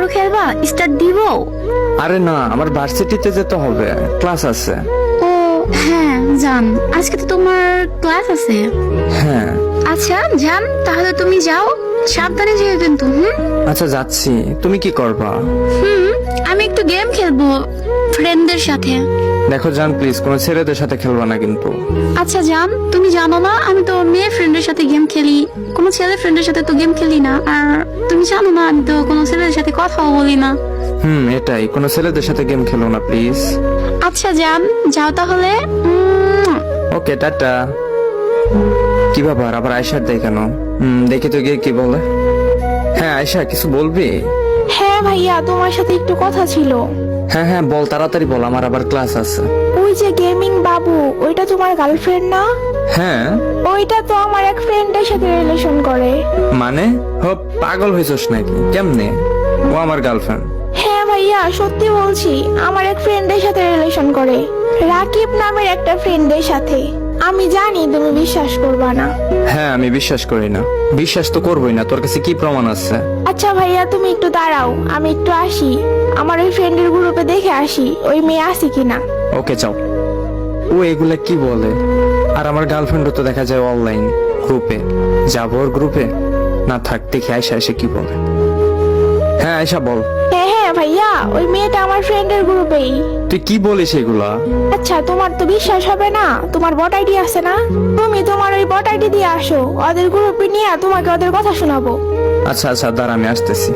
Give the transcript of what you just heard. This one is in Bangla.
আরো খেলবা? স্টার্ট দিব? আরে না, আমার ভার্সিটিতে যেতে হবে, ক্লাস আছে। ও হ্যাঁ জান, আজকে তো তোমার ক্লাস আছে। হ্যাঁ। আচ্ছা জান, তাহলে তুমি যাও, সাবধানে যেও কিন্তু। আচ্ছা যাচ্ছি, তুমি কি করবা? আমি একটু গেম খেলবো ফ্রেন্ডদের সাথে। দেখো জান, প্লিজ কোনো ছেলেদের সাথে খেলবা না কিন্তু। আচ্ছা জান, তুমি জানো না আমি তো মেয়ে ফ্রেন্ডের সাথে গেম খেলি, কোনো ছেলে ফ্রেন্ডের সাথে তো গেম খেলি না। আর তুমি জানো না আমি তো কোনো ছেলেদের সাথে কথাও বলি না। এটাই, কোনো ছেলেদের সাথে গেম খেলো না প্লিজ। আচ্ছা জান, যাও তাহলে। ওকে, টাটা। কি ব্যাপার, আবার আয়শার দেয় কেন? দেখি তো গিয়ে কি বলে। হ্যাঁ আয়শা, কিছু বলবি? হ্যাঁ ভাইয়া, তোমার সাথে একটু কথা ছিল। হ্যাঁ হ্যাঁ বল, তাড়াতাড়ি বল, আমার আবার ক্লাস আছে। ওই যে গেমিং বাবু, ওইটা তোমার গার্লফ্রেন্ড না? হ্যাঁ। ওইটা তো আমার এক ফ্রেন্ডের সাথে রিলেশন করে। মানে পাগল হয়েছস নাকি? কেমনে ও আমার গার্লফ্রেন্ড? হ্যাঁ ভাইয়া, সত্যি বলছি, আমার এক ফ্রেন্ডের সাথে রিলেশন করে, রাকিব নামের একটা ফ্রেন্ডের সাথে। আমি জানি তুমি বিশ্বাস করবা না। হ্যাঁ আমি বিশ্বাস করি না। বিশ্বাস তো করবোই না, তোর কাছে কি প্রমাণ আছে? আচ্ছা ভাইয়া, তুমি একটু দাঁড়াও, আমি একটু আসি, আমার ওই ফ্রেন্ডের গ্রুপে দেখে আসি ওই মেয়ে আছে কিনা। ওকে যাও। ও এগুলা কি বলে? আর আমার গার্লফ্রেন্ডও তো দেখা যায় অনলাইন গ্রুপে। যাবো ওর গ্রুপে? না থাক, দেখি আয়শা এসে কি বলে। হ্যাঁ আয়শা বল। হ্যাঁ হ্যাঁ ভাইয়া, ওই মেয়েটা আমার ফ্রেন্ডের গ্রুপেই। তুই কি বলিস এগুলা? আচ্ছা, তোমার তো বিশ্বাস হবে না, তোমার বট আইডি আছে না? তুমি তোমার ওই বট আইডি দিয়ে আসো, ওদের গ্রুপে নিয়ে তোমাকে ওদের কথা শোনাবো। আচ্ছা আচ্ছা দাঁড়া, আমি আসতেছি।